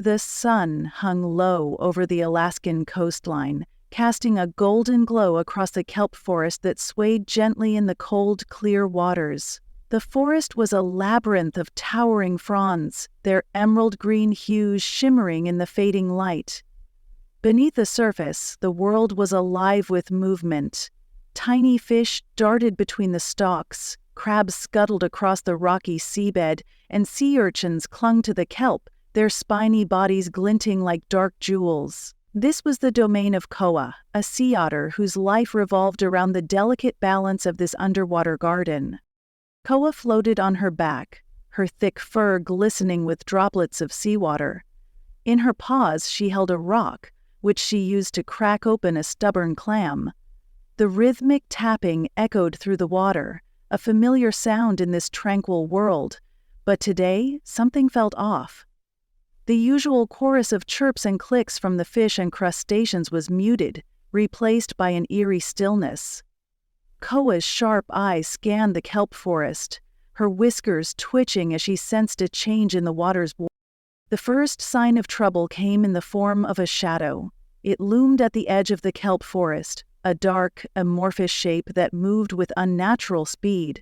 The sun hung low over the Alaskan coastline, casting a golden glow across the kelp forest that swayed gently in the cold, clear waters. The forest was a labyrinth of towering fronds, their emerald green hues shimmering in the fading light. Beneath the surface, the world was alive with movement. Tiny fish darted between the stalks, crabs scuttled across the rocky seabed, and sea urchins clung to the kelp, their spiny bodies glinting like dark jewels. This was the domain of Koa, a sea otter whose life revolved around the delicate balance of this underwater garden. Koa floated on her back, her thick fur glistening with droplets of seawater. In her paws she held a rock, which she used to crack open a stubborn clam. The rhythmic tapping echoed through the water, a familiar sound in this tranquil world, but today something felt off. The usual chorus of chirps and clicks from the fish and crustaceans was muted, replaced by an eerie stillness. Koa's sharp eyes scanned the kelp forest, her whiskers twitching as she sensed a change in the water's warmth. The first sign of trouble came in the form of a shadow. It loomed at the edge of the kelp forest, a dark, amorphous shape that moved with unnatural speed.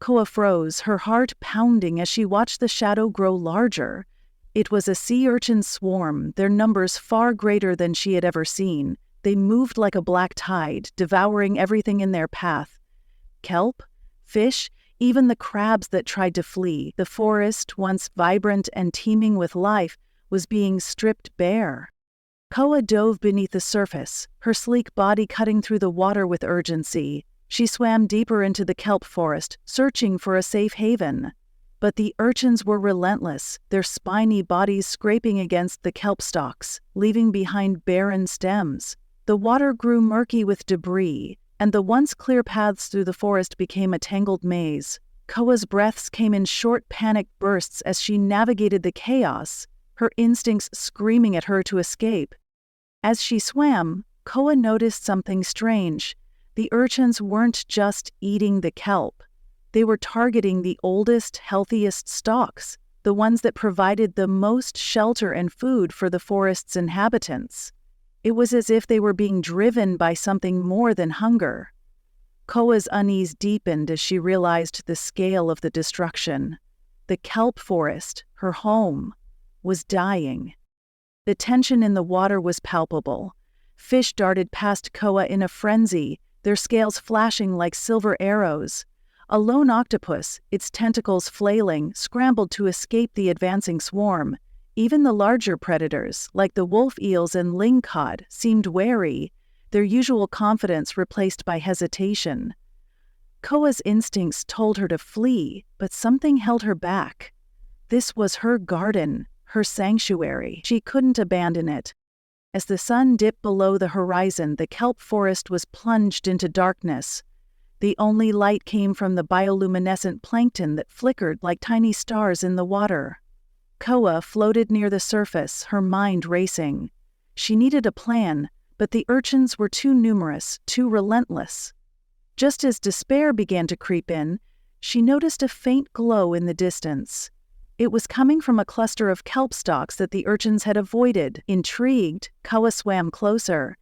Koa froze, her heart pounding as she watched the shadow grow larger. It was a sea urchin swarm, their numbers far greater than she had ever seen. They moved like a black tide, devouring everything in their path. Kelp, fish, even the crabs that tried to flee. The forest, once vibrant and teeming with life, was being stripped bare. Koa dove beneath the surface, her sleek body cutting through the water with urgency. She swam deeper into the kelp forest, searching for a safe haven. But the urchins were relentless, their spiny bodies scraping against the kelp stalks, leaving behind barren stems. The water grew murky with debris, and the once clear paths through the forest became a tangled maze. Koa's breaths came in short, panicked bursts as she navigated the chaos, her instincts screaming at her to escape. As she swam, Koa noticed something strange. The urchins weren't just eating the kelp. They were targeting the oldest, healthiest stalks, the ones that provided the most shelter and food for the forest's inhabitants. It was as if they were being driven by something more than hunger. Koa's unease deepened as she realized the scale of the destruction. The kelp forest, her home, was dying. The tension in the water was palpable. Fish darted past Koa in a frenzy, their scales flashing like silver arrows. A lone octopus, its tentacles flailing, scrambled to escape the advancing swarm. Even the larger predators, like the wolf eels and lingcod, seemed wary, their usual confidence replaced by hesitation. Koa's instincts told her to flee, but something held her back. This was her garden, her sanctuary. She couldn't abandon it. As the sun dipped below the horizon, the kelp forest was plunged into darkness. The only light came from the bioluminescent plankton that flickered like tiny stars in the water. Koa floated near the surface, her mind racing. She needed a plan, but the urchins were too numerous, too relentless. Just as despair began to creep in, she noticed a faint glow in the distance. It was coming from a cluster of kelp stalks that the urchins had avoided. Intrigued, Koa swam closer.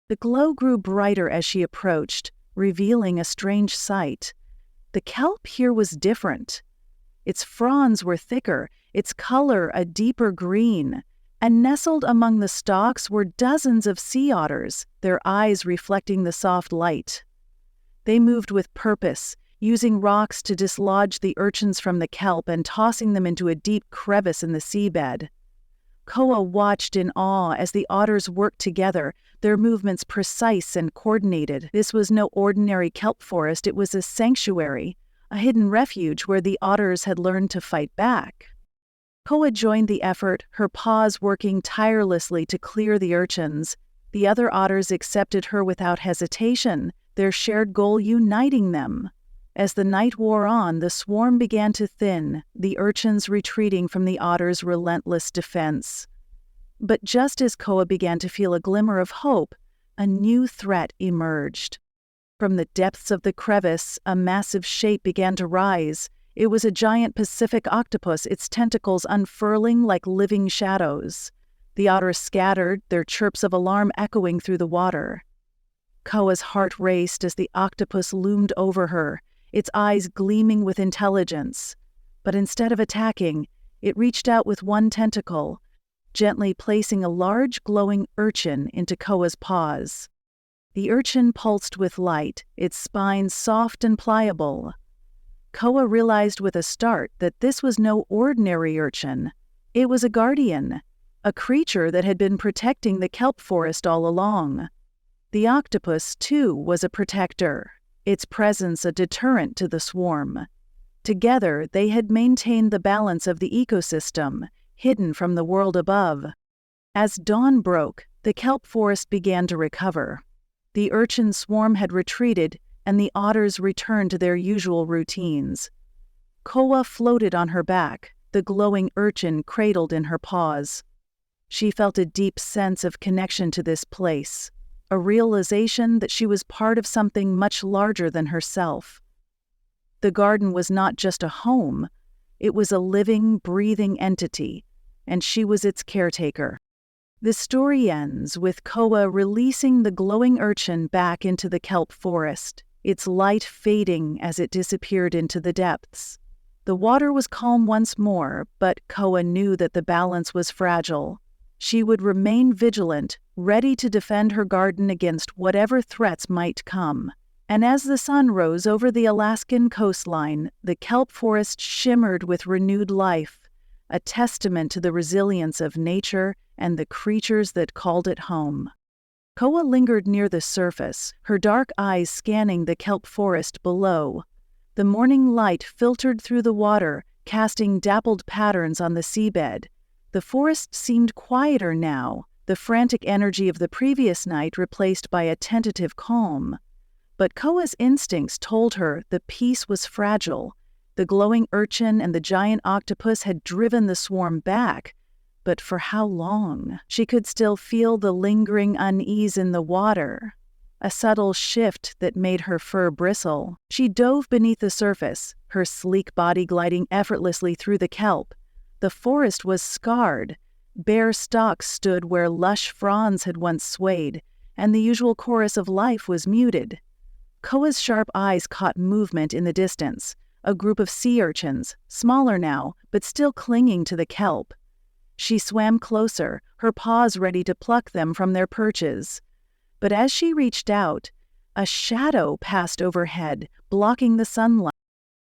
The glow grew brighter as she approached, revealing a strange sight. The kelp here was different. Its fronds were thicker, its color a deeper green, and nestled among the stalks were dozens of sea otters, their eyes reflecting the soft light. They moved with purpose, using rocks to dislodge the urchins from the kelp and tossing them into a deep crevice in the seabed. Koa watched in awe as the otters worked together, their movements precise and coordinated. This was no ordinary kelp forest, it was a sanctuary, a hidden refuge where the otters had learned to fight back. Koa joined the effort, her paws working tirelessly to clear the urchins. The other otters accepted her without hesitation, their shared goal uniting them. As the night wore on, the swarm began to thin, the urchins retreating from the otters' relentless defense. But just as Koa began to feel a glimmer of hope, a new threat emerged. From the depths of the crevice, a massive shape began to rise, It was a giant Pacific octopus, its tentacles unfurling like living shadows. The otters scattered, their chirps of alarm echoing through the water. Koa's heart raced as the octopus loomed over her, its eyes gleaming with intelligence. But instead of attacking, it reached out with one tentacle, gently placing a large glowing urchin into Koa's paws. The urchin pulsed with light, its spine soft and pliable. Koa realized with a start that this was no ordinary urchin. It was a guardian, a creature that had been protecting the kelp forest all along. The octopus, too, was a protector, its presence a deterrent to the swarm. Together, they had maintained the balance of the ecosystem, hidden from the world above. As dawn broke, the kelp forest began to recover. The urchin swarm had retreated, and the otters returned to their usual routines. Koa floated on her back, the glowing urchin cradled in her paws. She felt a deep sense of connection to this place, a realization that she was part of something much larger than herself. The garden was not just a home, it was a living, breathing entity, and she was its caretaker. The story ends with Koa releasing the glowing urchin back into the kelp forest, its light fading as it disappeared into the depths. The water was calm once more, but Koa knew that the balance was fragile. She would remain vigilant, ready to defend her garden against whatever threats might come. And as the sun rose over the Alaskan coastline, the kelp forest shimmered with renewed life, a testament to the resilience of nature and the creatures that called it home. Koa lingered near the surface, her dark eyes scanning the kelp forest below. The morning light filtered through the water, casting dappled patterns on the seabed. The forest seemed quieter now, the frantic energy of the previous night replaced by a tentative calm. But Koa's instincts told her the peace was fragile. The glowing urchin and the giant octopus had driven the swarm back, but for how long? She could still feel the lingering unease in the water, a subtle shift that made her fur bristle. She dove beneath the surface, her sleek body gliding effortlessly through the kelp. The forest was scarred. Bare stalks stood where lush fronds had once swayed, and the usual chorus of life was muted. Koa's sharp eyes caught movement in the distance, a group of sea urchins, smaller now, but still clinging to the kelp. She swam closer, her paws ready to pluck them from their perches. But as she reached out, a shadow passed overhead, blocking the sunlight.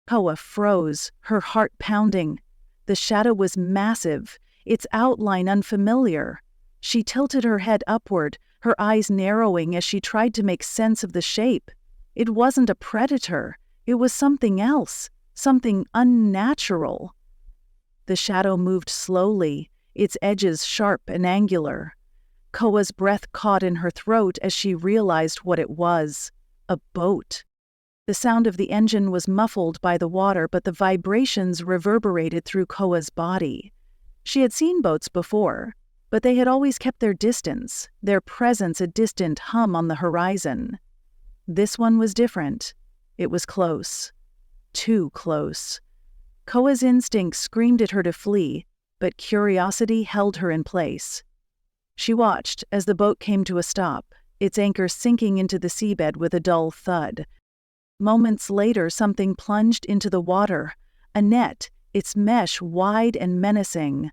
Koa froze, her heart pounding. The shadow was massive, its outline unfamiliar. She tilted her head upward, her eyes narrowing as she tried to make sense of the shape. It wasn't a predator, it was something else, something unnatural. The shadow moved slowly, its edges sharp and angular. Koa's breath caught in her throat as she realized what it was: a boat. The sound of the engine was muffled by the water, but the vibrations reverberated through Koa's body. She had seen boats before, but they had always kept their distance, their presence a distant hum on the horizon. This one was different. It was close. Too close. Koa's instinct screamed at her to flee, but curiosity held her in place. She watched as the boat came to a stop, its anchor sinking into the seabed with a dull thud. Moments later, something plunged into the water, a net, its mesh wide and menacing.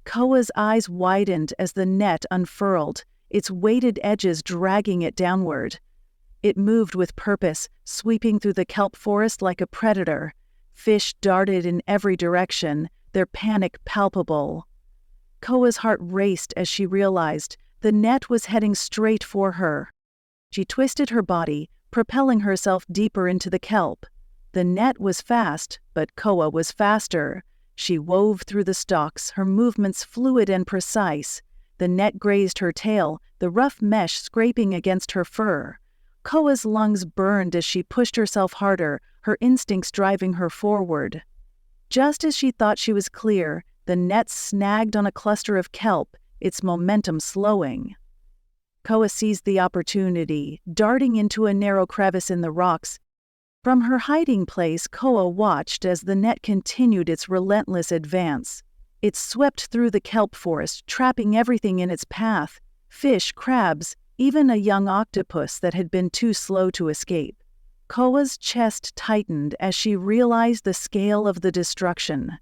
Koa's eyes widened as the net unfurled, its weighted edges dragging it downward. It moved with purpose, sweeping through the kelp forest like a predator. Fish darted in every direction, their panic palpable. Koa's heart raced as she realized the net was heading straight for her. She twisted her body, propelling herself deeper into the kelp. The net was fast, but Koa was faster. She wove through the stalks, her movements fluid and precise. The net grazed her tail, the rough mesh scraping against her fur. Koa's lungs burned as she pushed herself harder, her instincts driving her forward. Just as she thought she was clear, the net snagged on a cluster of kelp, its momentum slowing. Koa seized the opportunity, darting into a narrow crevice in the rocks. From her hiding place, Koa watched as the net continued its relentless advance. It swept through the kelp forest, trapping everything in its path: fish, crabs, even a young octopus that had been too slow to escape. Koa's chest tightened as she realized the scale of the destruction.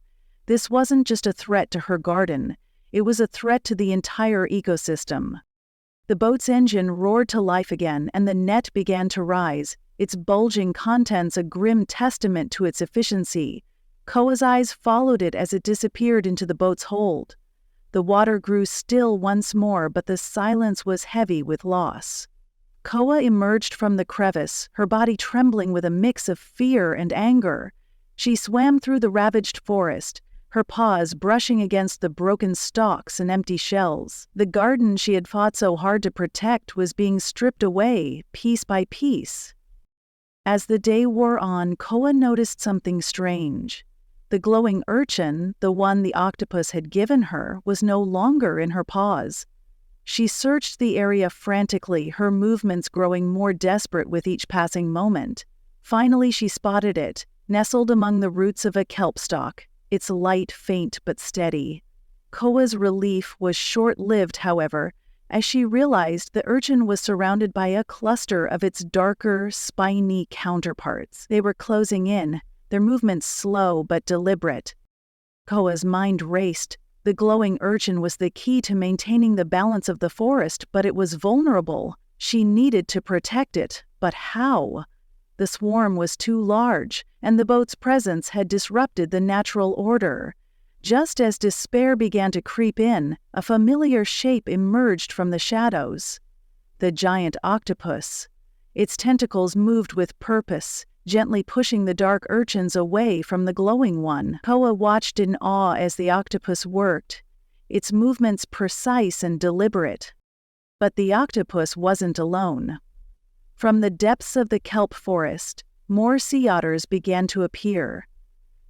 This wasn't just a threat to her garden, it was a threat to the entire ecosystem. The boat's engine roared to life again, and the net began to rise, its bulging contents a grim testament to its efficiency. Koa's eyes followed it as it disappeared into the boat's hold. The water grew still once more, but the silence was heavy with loss. Koa emerged from the crevice, her body trembling with a mix of fear and anger. She swam through the ravaged forest, her paws brushing against the broken stalks and empty shells. The garden she had fought so hard to protect was being stripped away, piece by piece. As the day wore on, Koa noticed something strange. The glowing urchin, the one the octopus had given her, was no longer in her paws. She searched the area frantically, her movements growing more desperate with each passing moment. Finally, she spotted it, nestled among the roots of a kelp stalk, its light faint but steady. Koa's relief was short-lived, however, as she realized the urchin was surrounded by a cluster of its darker, spiny counterparts. They were closing in, their movements slow but deliberate. Koa's mind raced. The glowing urchin was the key to maintaining the balance of the forest, but it was vulnerable. She needed to protect it, but how? The swarm was too large, and the boat's presence had disrupted the natural order. Just as despair began to creep in, a familiar shape emerged from the shadows. The giant octopus. Its tentacles moved with purpose, gently pushing the dark urchins away from the glowing one. Koa watched in awe as the octopus worked, its movements precise and deliberate. But the octopus wasn't alone. From the depths of the kelp forest, more sea otters began to appear.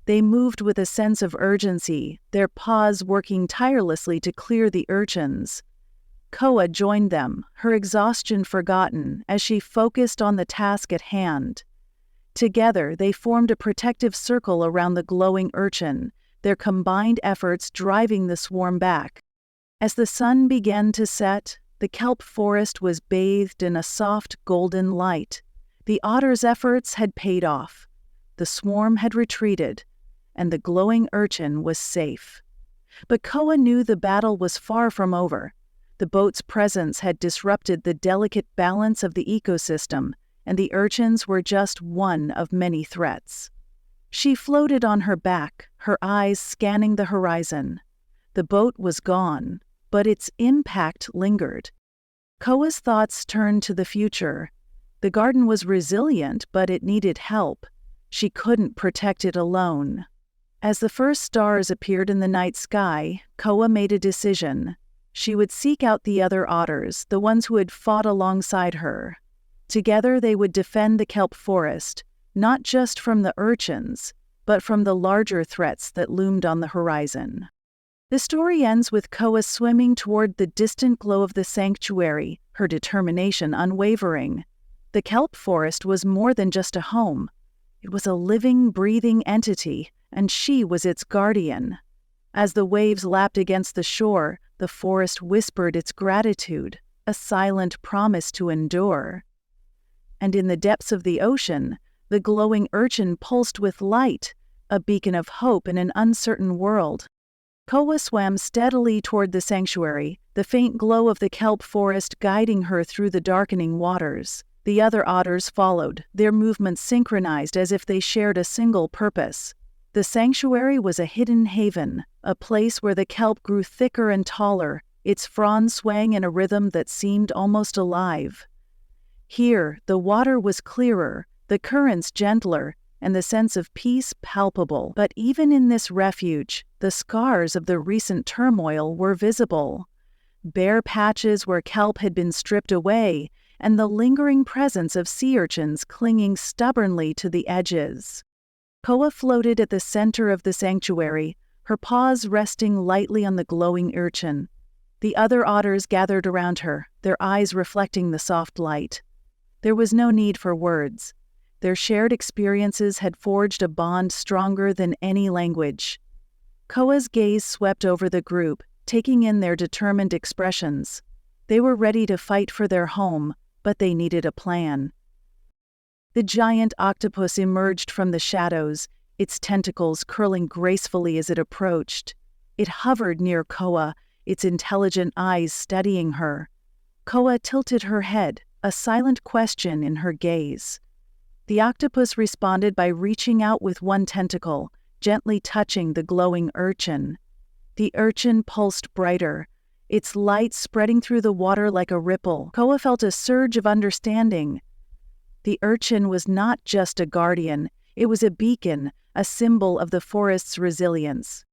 They moved with a sense of urgency, their paws working tirelessly to clear the urchins. Koa joined them, her exhaustion forgotten, as she focused on the task at hand. Together, they formed a protective circle around the glowing urchin, their combined efforts driving the swarm back. As the sun began to set, the kelp forest was bathed in a soft golden light. The otter's efforts had paid off. The swarm had retreated, and the glowing urchin was safe. But Koa knew the battle was far from over. The boat's presence had disrupted the delicate balance of the ecosystem, and the urchins were just one of many threats. She floated on her back, her eyes scanning the horizon. The boat was gone, but its impact lingered. Koa's thoughts turned to the future. The garden was resilient, but it needed help. She couldn't protect it alone. As the first stars appeared in the night sky, Koa made a decision. She would seek out the other otters, the ones who had fought alongside her. Together they would defend the kelp forest, not just from the urchins, but from the larger threats that loomed on the horizon. The story ends with Koa swimming toward the distant glow of the sanctuary, her determination unwavering. The kelp forest was more than just a home. It was a living, breathing entity, and she was its guardian. As the waves lapped against the shore, the forest whispered its gratitude, a silent promise to endure. And in the depths of the ocean, the glowing urchin pulsed with light, a beacon of hope in an uncertain world. Koa swam steadily toward the sanctuary, the faint glow of the kelp forest guiding her through the darkening waters. The other otters followed, their movements synchronized as if they shared a single purpose. The sanctuary was a hidden haven, a place where the kelp grew thicker and taller, its fronds swaying in a rhythm that seemed almost alive. Here, the water was clearer, the currents gentler, and the sense of peace palpable. But even in this refuge, the scars of the recent turmoil were visible. Bare patches where kelp had been stripped away, and the lingering presence of sea urchins clinging stubbornly to the edges. Koa floated at the center of the sanctuary, her paws resting lightly on the glowing urchin. The other otters gathered around her, their eyes reflecting the soft light. There was no need for words. Their shared experiences had forged a bond stronger than any language. Koa's gaze swept over the group, taking in their determined expressions. They were ready to fight for their home, but they needed a plan. The giant octopus emerged from the shadows, its tentacles curling gracefully as it approached. It hovered near Koa, its intelligent eyes studying her. Koa tilted her head, a silent question in her gaze. The octopus responded by reaching out with one tentacle, gently touching the glowing urchin. The urchin pulsed brighter, its light spreading through the water like a ripple. Koa felt a surge of understanding. The urchin was not just a guardian, it was a beacon, a symbol of the forest's resilience.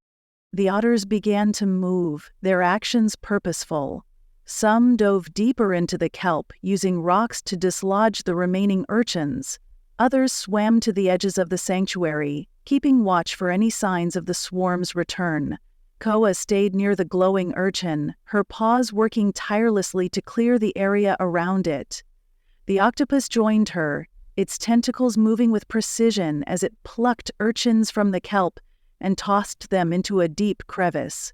The otters began to move, their actions purposeful. Some dove deeper into the kelp, using rocks to dislodge the remaining urchins. Others swam to the edges of the sanctuary, keeping watch for any signs of the swarm's return. Koa stayed near the glowing urchin, her paws working tirelessly to clear the area around it. The octopus joined her, its tentacles moving with precision as it plucked urchins from the kelp and tossed them into a deep crevice.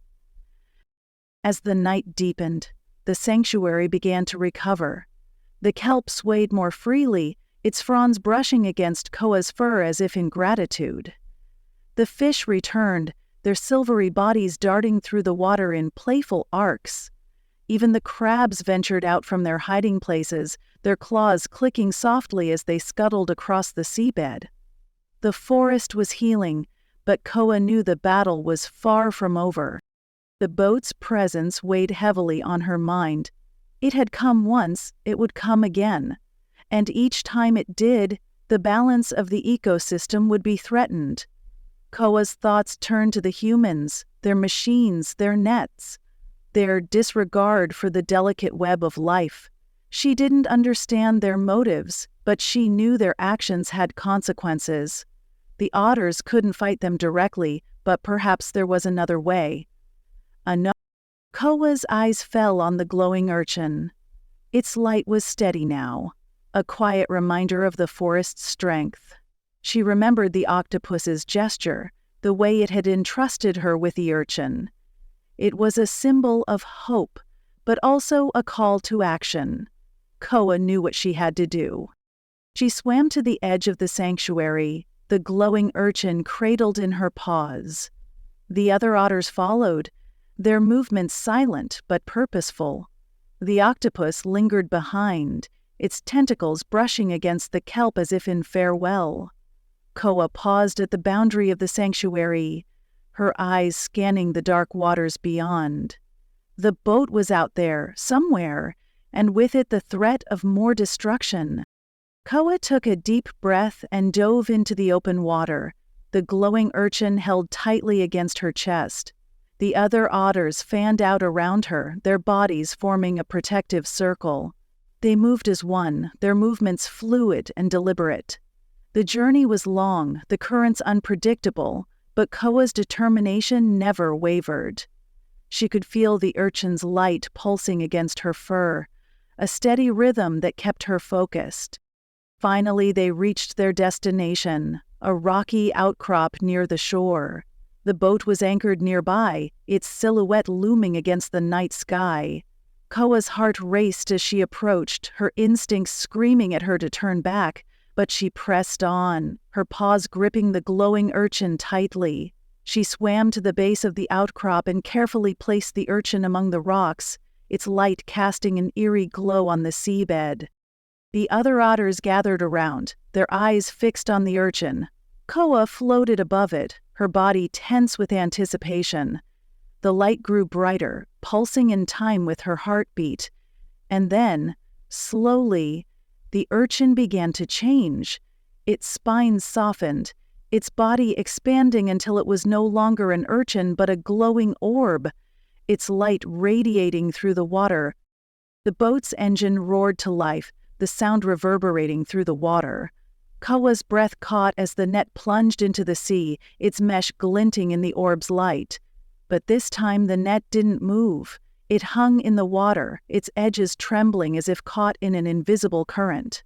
As the night deepened, the sanctuary began to recover. The kelp swayed more freely, its fronds brushing against Koa's fur as if in gratitude. The fish returned, their silvery bodies darting through the water in playful arcs. Even the crabs ventured out from their hiding places, their claws clicking softly as they scuttled across the seabed. The forest was healing, but Koa knew the battle was far from over. The boat's presence weighed heavily on her mind. It had come once, it would come again. And each time it did, the balance of the ecosystem would be threatened. Koa's thoughts turned to the humans, their machines, their nets, their disregard for the delicate web of life. She didn't understand their motives, but she knew their actions had consequences. The otters couldn't fight them directly, but perhaps there was another way. Koa's eyes fell on the glowing urchin. Its light was steady now, a quiet reminder of the forest's strength. She remembered the octopus's gesture, the way it had entrusted her with the urchin. It was a symbol of hope, but also a call to action. Koa knew what she had to do. She swam to the edge of the sanctuary, the glowing urchin cradled in her paws. The other otters followed, their movements silent but purposeful. The octopus lingered behind, its tentacles brushing against the kelp as if in farewell. Koa paused at the boundary of the sanctuary, her eyes scanning the dark waters beyond. The boat was out there, somewhere, and with it the threat of more destruction. Koa took a deep breath and dove into the open water, the glowing urchin held tightly against her chest. The other otters fanned out around her, their bodies forming a protective circle. They moved as one, their movements fluid and deliberate. The journey was long, the currents unpredictable, but Koa's determination never wavered. She could feel the urchin's light pulsing against her fur, a steady rhythm that kept her focused. Finally, they reached their destination, a rocky outcrop near the shore. The boat was anchored nearby, its silhouette looming against the night sky. Koa's heart raced as she approached, her instincts screaming at her to turn back, but she pressed on, her paws gripping the glowing urchin tightly. She swam to the base of the outcrop and carefully placed the urchin among the rocks, its light casting an eerie glow on the seabed. The other otters gathered around, their eyes fixed on the urchin. Koa floated above it, her body tense with anticipation. The light grew brighter, pulsing in time with her heartbeat. And then, slowly, the urchin began to change. Its spine softened, its body expanding until it was no longer an urchin but a glowing orb, its light radiating through the water. The boat's engine roared to life, the sound reverberating through the water. Koa's breath caught as the net plunged into the sea, its mesh glinting in the orb's light. But this time the net didn't move. It hung in the water, its edges trembling as if caught in an invisible current.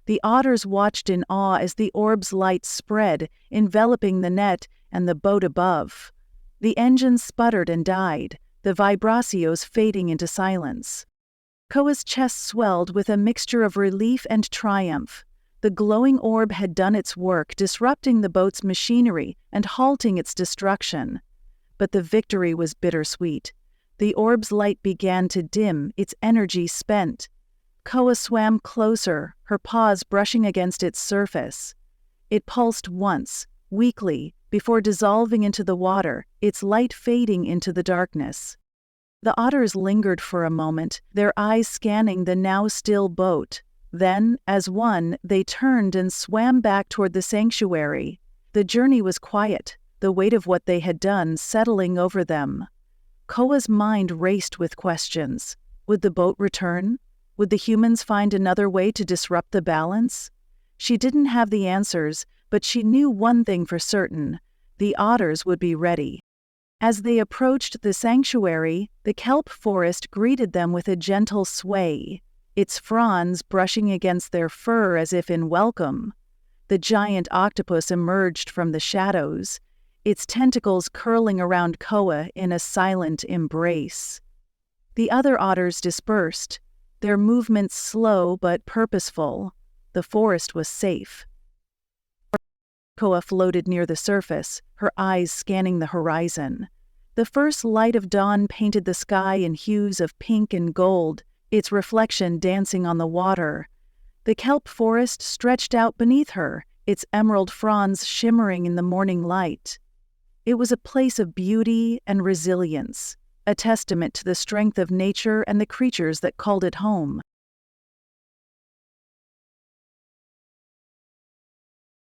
The otters watched in awe as the orb's light spread, enveloping the net and the boat above. The engines sputtered and died, the vibracios fading into silence. Koa's chest swelled with a mixture of relief and triumph. The glowing orb had done its work, disrupting the boat's machinery and halting its destruction. But the victory was bittersweet. The orb's light began to dim, its energy spent. Koa swam closer, her paws brushing against its surface. It pulsed once, weakly, before dissolving into the water, its light fading into the darkness. The otters lingered for a moment, their eyes scanning the now still boat. Then, as one, they turned and swam back toward the sanctuary. The journey was quiet, the weight of what they had done settling over them. Koa's mind raced with questions. Would the boat return? Would the humans find another way to disrupt the balance? She didn't have the answers, but she knew one thing for certain: the otters would be ready. As they approached the sanctuary, the kelp forest greeted them with a gentle sway, its fronds brushing against their fur as if in welcome. The giant octopus emerged from the shadows, its tentacles curling around Koa in a silent embrace. The other otters dispersed, their movements slow but purposeful. The forest was safe. Koa floated near the surface, her eyes scanning the horizon. The first light of dawn painted the sky in hues of pink and gold, its reflection dancing on the water. The kelp forest stretched out beneath her, its emerald fronds shimmering in the morning light. It was a place of beauty and resilience, a testament to the strength of nature and the creatures that called it home.